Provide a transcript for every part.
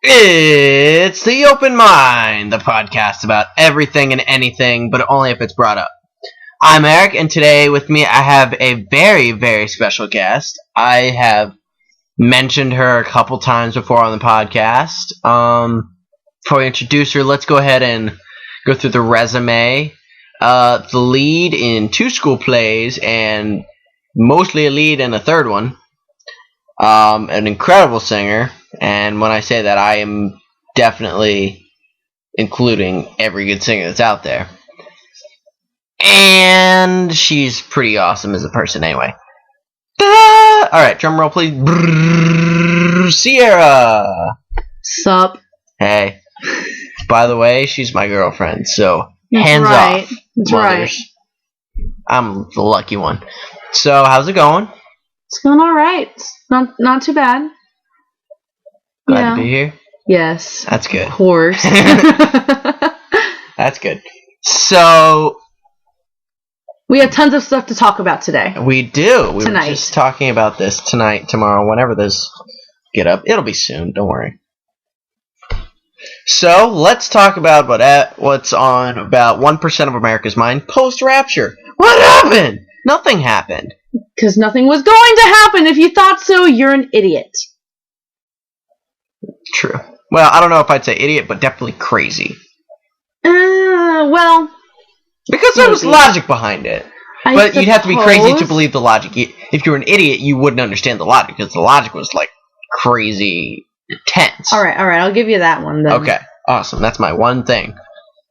It's The Open Mind, the podcast about everything and anything, but only if it's brought up. I'm Eric, and today with me I have a very, very special guest. I have mentioned her a couple times before on the podcast. Before I introduce her, let's go ahead and go through the resume. The lead in 2 school plays, and mostly a lead in a third one. An incredible singer. And when I say that, I am definitely including every good singer that's out there. And she's pretty awesome as a person anyway. Alright, drum roll please. Sierra! Sup? Hey. By the way, she's my girlfriend, so That's hands right. off. That's mothers. Right. I'm the lucky one. So, how's it going? It's going alright. Not too bad. Glad to be here? Yes. That's good. Of course. That's good. So, we have tons of stuff to talk about today. We do. We tonight. were just talking about this tonight, tomorrow, whenever this get up. It'll be soon. Don't worry. So, let's talk about what's on about 1% of America's mind post-Rapture. What happened? Nothing happened. Because nothing was going to happen. If you thought so, you're an idiot. True. Well, I don't know if I'd say idiot, but definitely crazy. Well... Because there was logic behind it. But you'd have to be crazy to believe the logic. If you were an idiot, you wouldn't understand the logic, because the logic was, like, crazy intense. Alright, I'll give you that one then. Okay, awesome. That's my one thing.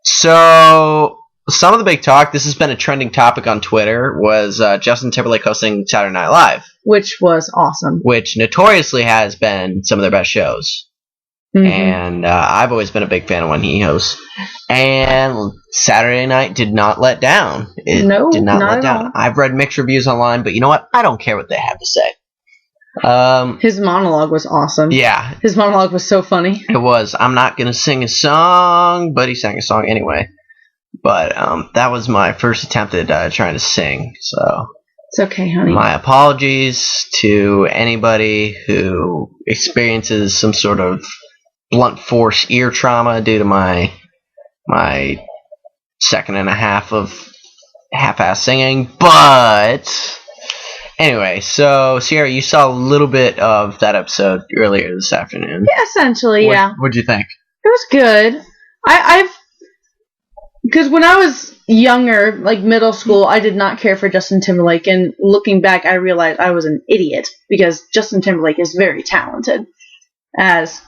So, some of the big talk, this has been a trending topic on Twitter, was Justin Timberlake hosting Saturday Night Live. Which was awesome. Which notoriously has been some of their best shows. Mm-hmm. And I've always been a big fan of when he hosts. And Saturday night did not let down. It did not let down. All. I've read mixed reviews online, but you know what? I don't care what they have to say. His monologue was awesome. Yeah. His monologue was so funny. It was. I'm not going to sing a song, but he sang a song anyway. But that was my first attempt at trying to sing. So it's okay, honey. My apologies to anybody who experiences some sort of blunt force ear trauma due to my second and a half of half-ass singing. But anyway, so Sierra, you saw a little bit of that episode earlier this afternoon. Yeah, essentially, yeah. What'd you think? It was good. Because when I was younger, like middle school, I did not care for Justin Timberlake. And looking back, I realized I was an idiot because Justin Timberlake is very talented. As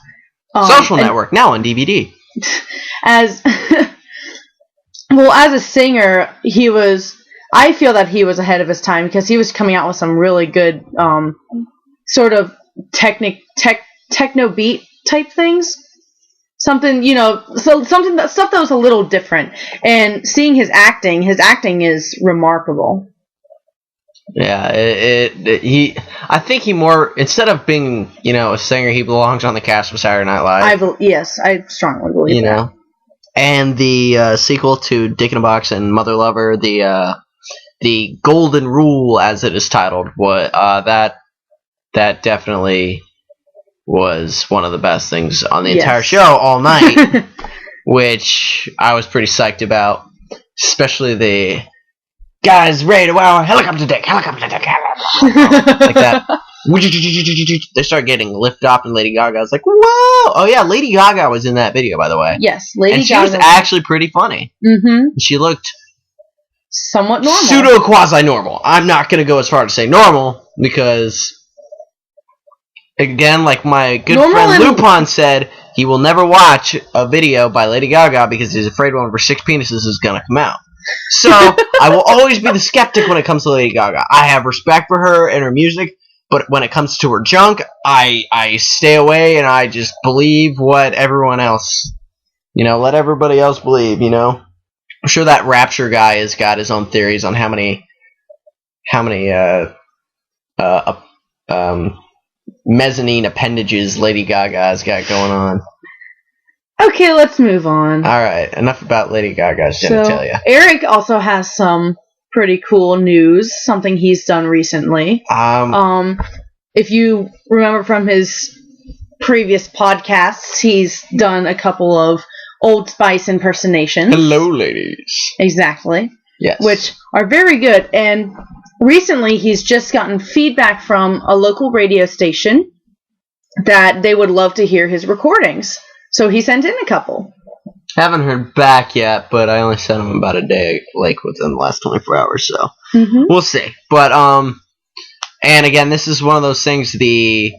Social Network, now on DVD. As a singer, I feel that he was ahead of his time because he was coming out with some really good sort of techno beat type things. Something, stuff that was a little different. And seeing his acting is remarkable. Yeah, I think he more, instead of being, a singer, he belongs on the cast of Saturday Night Live. Yes, I strongly believe that. And the sequel to Dick in a Box and Mother Lover, the Golden Rule, as it is titled, that definitely was one of the best things on the entire show all night, which I was pretty psyched about, especially the guys ready to wow, helicopter deck, like that. They start getting lifted off, and Lady Gaga was like, whoa! Oh yeah, Lady Gaga was in that video, by the way. Yes, Lady Gaga. And she was actually pretty funny. Mm-hmm. She looked somewhat normal. Pseudo-quasi-normal. I'm not going to go as far to say normal, because again, like my good friend Lupin said, he will never watch a video by Lady Gaga because he's afraid one of her 6 penises is going to come out. So, I will always be the skeptic when it comes to Lady Gaga. I have respect for her and her music, but when it comes to her junk, I stay away and I just believe what everyone else, let everybody else believe, I'm sure that Rapture guy has got his own theories on how many mezzanine appendages Lady Gaga has got going on. Okay, let's move on. Alright, enough about Lady Gaga's genitalia. Eric also has some pretty cool news, something he's done recently. If you remember from his previous podcasts, he's done a couple of Old Spice impersonations. Hello, ladies. Exactly. Yes. Which are very good. And recently, he's just gotten feedback from a local radio station that they would love to hear his recordings. So he sent in a couple. Haven't heard back yet, but I only sent him about a day, like within the last 24 hours, so we'll see. But and again, this is one of those things, the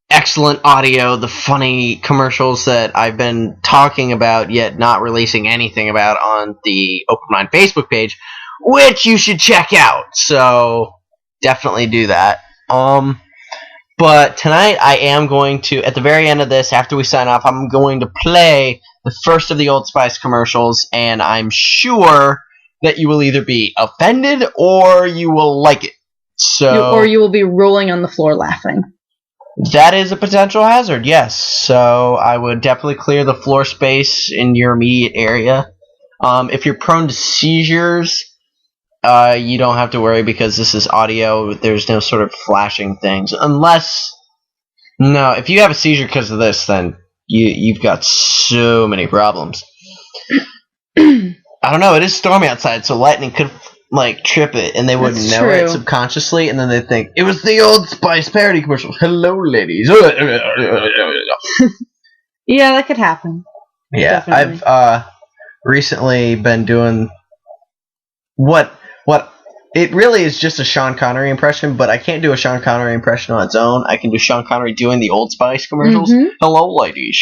excellent audio, the funny commercials that I've been talking about yet not releasing anything about on the Open Mind Facebook page, which you should check out. So definitely do that. But tonight I am going to, at the very end of this, after we sign off, I'm going to play the first of the Old Spice commercials, and I'm sure that you will either be offended or you will like it. Or you will be rolling on the floor laughing. That is a potential hazard, yes. So I would definitely clear the floor space in your immediate area. If you're prone to seizures, you don't have to worry because this is audio. There's no sort of flashing things. If you have a seizure because of this, then you've got so many problems. I don't know. It is stormy outside, so lightning could trip it, and they wouldn't know it subconsciously, and then they think it was the Old Spice parody commercial. Hello, ladies. Yeah, that could happen. Yeah, definitely. I've recently been doing what it really is just a Sean Connery impression, but I can't do a Sean Connery impression on its own. I can do Sean Connery doing the Old Spice commercials. Hello, ladies.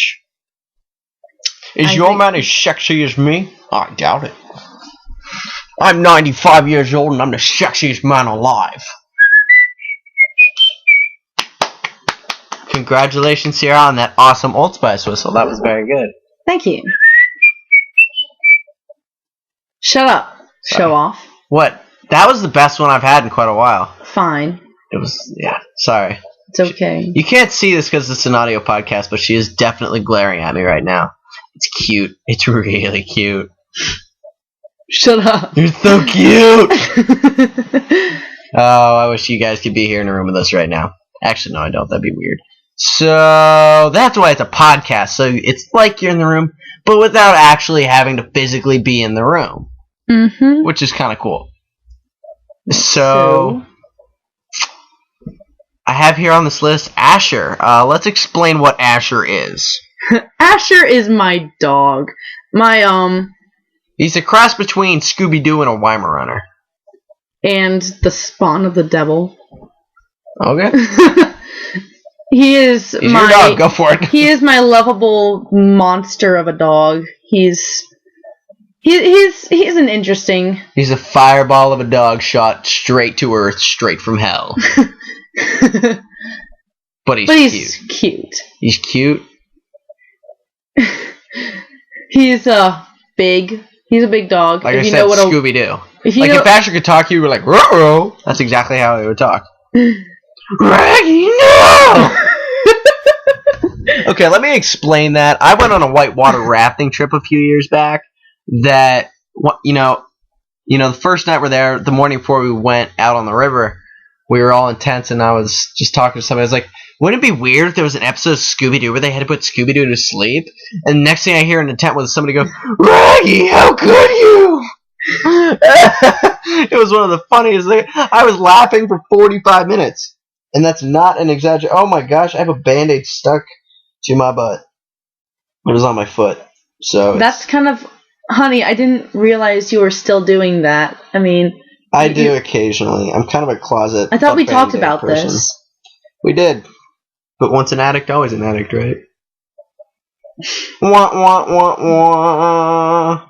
Is your man as sexy as me? I doubt it. I'm 95 years old and I'm the sexiest man alive. Congratulations, Sierra, on that awesome Old Spice whistle. That was very good. Thank you. Shut up. Show off. What? That was the best one I've had in quite a while. Fine. It was, yeah, sorry. It's okay. You can't see this because it's an audio podcast, but she is definitely glaring at me right now. It's cute. It's really cute. Shut up. You're so cute! Oh, I wish you guys could be here in a room with us right now. Actually, no, I don't. That'd be weird. So, that's why it's a podcast. So, it's like you're in the room, but without actually having to physically be in the room. Which is kind of cool. So, I have here on this list Asher. Let's explain what Asher is. Asher is my dog. He's a cross between Scooby-Doo and a Weimaraner. And the spawn of the devil. Okay. He's your dog. Go for it. He is my lovable monster of a dog. He's an interesting. He's a fireball of a dog shot straight to earth, straight from hell. But he's cute. He's cute. He's big. He's a big dog. Like I said, Scooby-Doo. If Asher could talk, you were like, ruh-roh. That's exactly how he would talk. Raggy, no! Okay, let me explain that. I went on a whitewater rafting trip a few years back. That, the first night we're there, the morning before we went out on the river, we were all in tents, and I was just talking to somebody. I was like, wouldn't it be weird if there was an episode of Scooby-Doo where they had to put Scooby-Doo to sleep? And the next thing I hear in the tent was somebody go, Raggy, how could you? It was one of the funniest things. I was laughing for 45 minutes. And that's not an exaggeration. Oh my gosh, I have a Band-Aid stuck to my butt. It was on my foot. So that's kind of... Honey, I didn't realize you were still doing that. I mean... I do occasionally. I'm kind of a closet. I thought we talked about this. We did. But once an addict, always an addict, right? Wah, wah, wah, wah.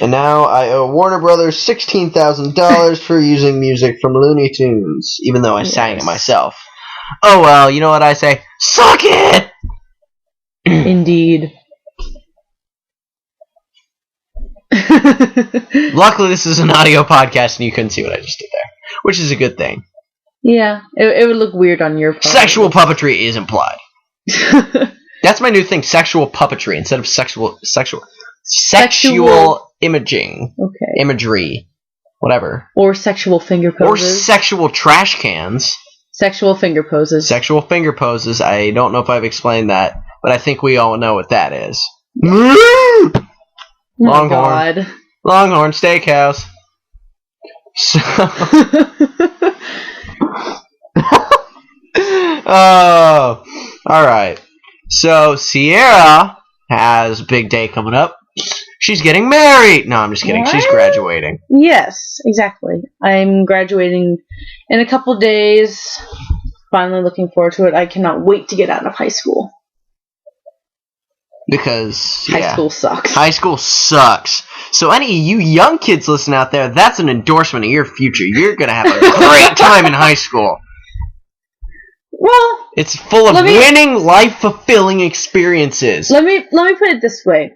And now I owe Warner Brothers $16,000 for using music from Looney Tunes, even though I sang it myself. Oh well, you know what I say? Suck it! Indeed. Luckily, this is an audio podcast, and you couldn't see what I just did there, which is a good thing. Yeah, it would look weird on your part. Sexual puppetry is implied. That's my new thing, sexual puppetry, instead of sexual imaging. Okay. Imagery. Whatever. Or sexual finger poses. Or sexual trash cans. Sexual finger poses. Sexual finger poses. I don't know if I've explained that, but I think we all know what that is. Oh Longhorn. God. Longhorn Steakhouse. So, oh, all right. So Sierra has a big day coming up. She's getting married. No, I'm just kidding. What? She's graduating. Yes, exactly. I'm graduating in a couple days. Finally looking forward to it. I cannot wait to get out of high school. Because High school sucks. High school sucks. So any of you young kids listening out there, that's an endorsement of your future. You're going to have a great time in high school. Well, it's full of winning, life-fulfilling experiences. Let me put it this way.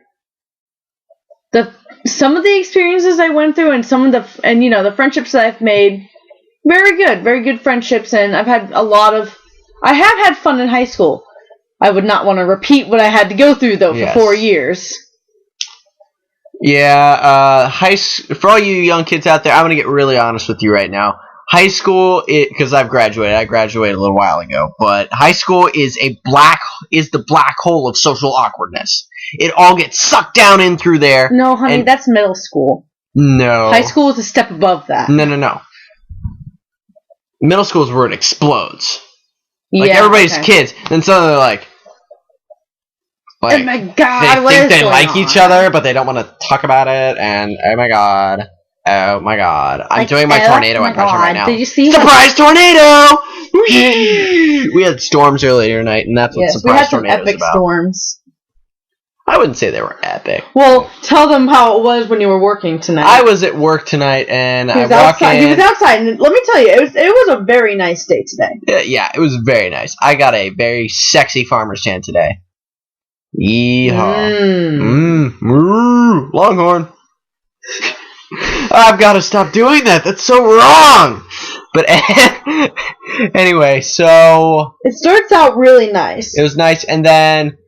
Some of the experiences I went through and the friendships that I've made, very good friendships, and I have had fun in high school. I would not want to repeat what I had to go through though for 4 years. Yeah, for all you young kids out there, I'm going to get really honest with you right now. High school, because I graduated a little while ago, but high school is the black hole of social awkwardness. It all gets sucked down in through there. No, honey, that's middle school. No. High school is a step above that. No. Middle school is where it explodes. Like, everybody's kids, then suddenly they're like, oh my God, they think they like each other, but they don't want to talk about it, and oh my God, I'm doing my tornado impression right now. Did you see surprise tornado? We had storms earlier tonight, and that's what surprise tornadoes epic about. Storms. I wouldn't say they were epic. Well, tell them how it was when you were working tonight. I was at work tonight, and He was outside, and let me tell you, it was a very nice day today. Yeah, it was very nice. I got a very sexy farmer's tan today. Yeehaw. Longhorn. I've got to stop doing that. That's so wrong. But anyway, so it starts out really nice. It was nice, and then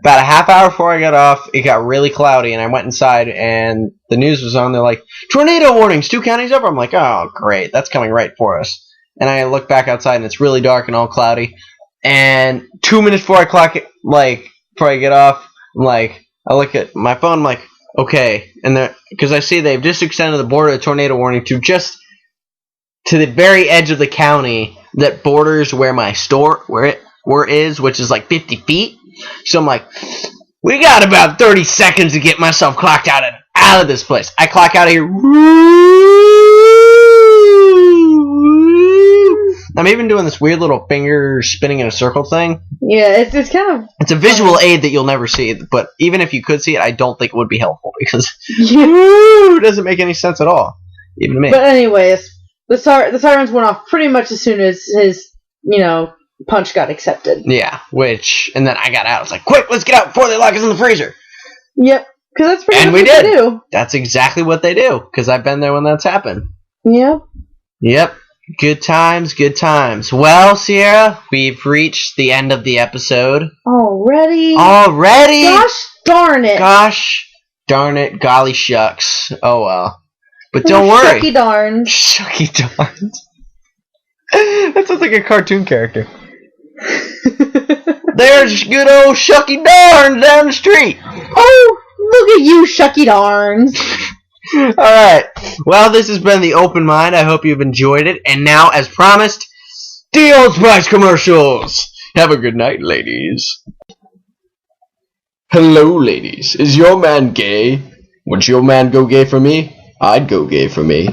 about a half hour before I got off, it got really cloudy, and I went inside, and the news was on. They're like, tornado warnings, 2 counties over. I'm like, oh, great, that's coming right for us. And I look back outside, and it's really dark and all cloudy. And 2 minutes before before I get off, I look at my phone, I'm like, okay, and because I see they've just extended the border of tornado warning to the very edge of the county that borders where my store is, which is like 50 feet. So I'm like, we got about 30 seconds to get myself clocked out of this place. I clock out of here. I'm even doing this weird little finger spinning in a circle thing. Yeah, it's kind of... It's a visual aid that you'll never see, but even if you could see it, I don't think it would be helpful, because it doesn't make any sense at all, even to me. But anyways, the sirens went off pretty much as soon as his, punch got accepted. Yeah, and then I got out. I was like, quick, let's get out before they lock us in the freezer. Yep, because that's pretty much what they do. That's exactly what they do, because I've been there when that's happened. Yep. Good times, good times. Well, Sierra, we've reached the end of the episode. Already? Gosh darn it. Gosh darn it. Golly shucks. Oh, well. But don't worry. Shucky darns. Shucky darns. That sounds like a cartoon character. There's good old Shucky darns down the street. Oh, look at you, Shucky darns. Alright, well, this has been The Open Mind. I hope you've enjoyed it. And now, as promised, the Old Spice commercials. Have a good night, ladies. Hello, ladies. Is your man gay? Would your man go gay for me? I'd go gay for me.